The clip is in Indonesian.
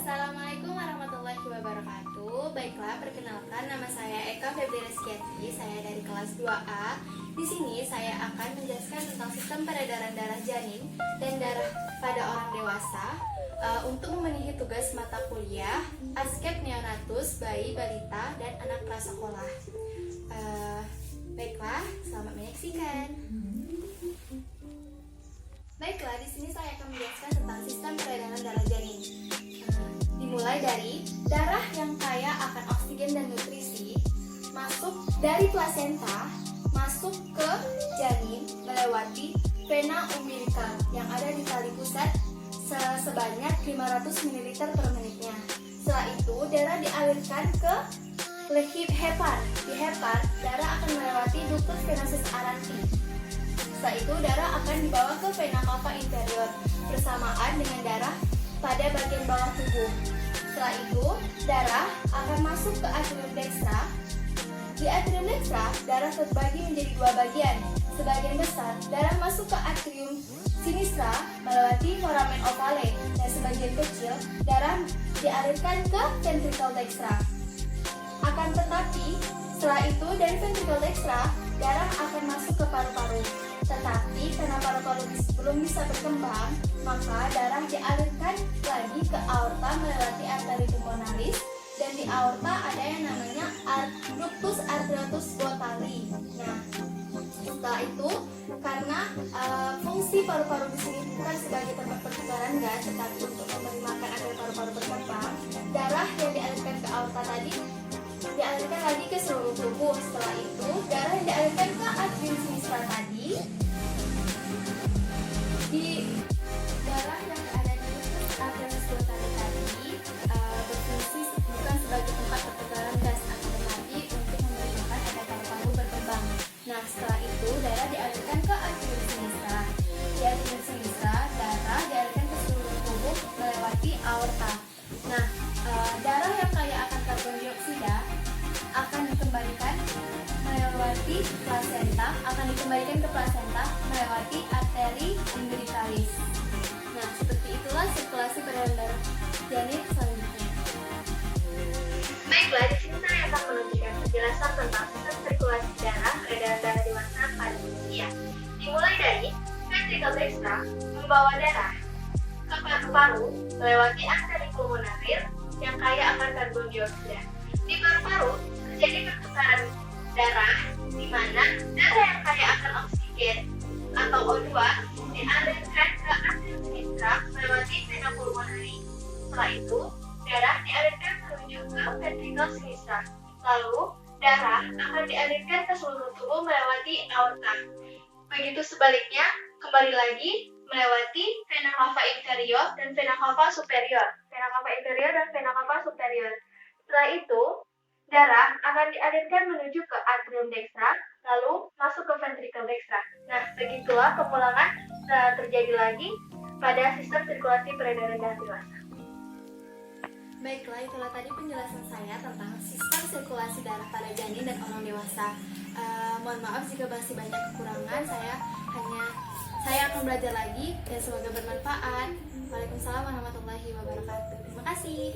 Assalamualaikum warahmatullahi wabarakatuh. Baiklah, perkenalkan nama saya Eka Febri Reskiati. Saya dari kelas 2A. Di sini saya akan menjelaskan tentang sistem peredaran darah janin dan darah pada orang dewasa untuk memenuhi tugas mata kuliah Askep Neonatus, bayi, balita, dan anak prasekolah. Baiklah, selamat menyaksikan. Baiklah, di sini saya akan menjelaskan tentang sistem peredaran darah janin. Dimulai dari darah yang kaya akan oksigen dan nutrisi masuk dari plasenta masuk ke janin melewati vena umbilical yang ada di tali pusat sebanyak 500 ml per menitnya. Setelah itu darah dialirkan ke hepar. Di hepar darah akan melewati ductus venosus aranti. Setelah itu darah akan dibawa ke vena cava inferior bersamaan dengan darah pada bagian bawah tubuh. Setelah itu, darah akan masuk ke atrium dextra. Di atrium dextra, darah terbagi menjadi dua bagian. Sebagian besar, darah masuk ke atrium sinistra melewati foramen ovale, dan sebagian kecil, darah dialirkan ke ventricle dextra. Akan tetapi, setelah itu dari ventricle dextra, darah akan masuk ke paru-paru. Tetapi karena paru-paru belum bisa berkembang, maka darah dialirkan lagi ke aorta melewati arteri pulmonalis, dan di aorta ada yang namanya ductus arteriosus bothali. Nah, setelah itu karena fungsi paru-paru di sini bukan sebagai tempat pertukaran gas, tetapi untuk memberi makan agar paru-paru berkembang, darah yang dialirkan ke aorta tadi dialirkan lagi ke seluruh tubuh. Setelah itu darah yang dialirkan ke atrium sinistra tadi, di darah yang ada di arterius bothali tadi berfungsi bukan sebagai tempat pertukaran gas, akan tetapi untuk memberi makan agar paru-paru berkembang. Nah, setelah itu darah dialirkan ke atrium sinistra. Di atrium sinistra darah dialirkan ke seluruh tubuh melewati aorta. Nah, darah yang kaya akan karbon dioksida akan dikembalikan ke plasenta melewati arteri umbilicalis. Nah, seperti itulah sirkulasi peredaran darah janin selanjutnya. Baiklah, di sini saya akan menunjukkan penjelasan tentang sistem sirkulasi darah peredaran darah dewasa pada manusia. Dimulai dari ventricle dextra membawa darah ke paru-paru melewati arteri pulmonaris yang kaya akan karbon dioksida. Di paru-paru terjadi pertukaran darah di mana darah yang kaya akan oksigen atau O2 dialirkan ke atrium sinistra melewati vena pulmonari. Setelah itu, darah dialirkan menuju ke ventricle sinistra. Lalu, darah akan dialirkan ke seluruh tubuh melewati aorta. Begitu sebaliknya, kembali lagi melewati vena cava inferior dan vena cava superior. Vena cava inferior dan vena cava superior. Setelah itu, darah akan dialirkan menuju ke atrium dextra, lalu masuk ke ventricle dextra. Nah, begitulah pemulangan terjadi lagi pada sistem sirkulasi peredaran darah dewasa. Baiklah, itulah tadi penjelasan saya tentang sistem sirkulasi darah pada janin dan orang dewasa. Mohon maaf jika masih banyak kekurangan. Saya akan belajar lagi dan semoga bermanfaat. Waalaikumsalam warahmatullahi wabarakatuh. Terima kasih.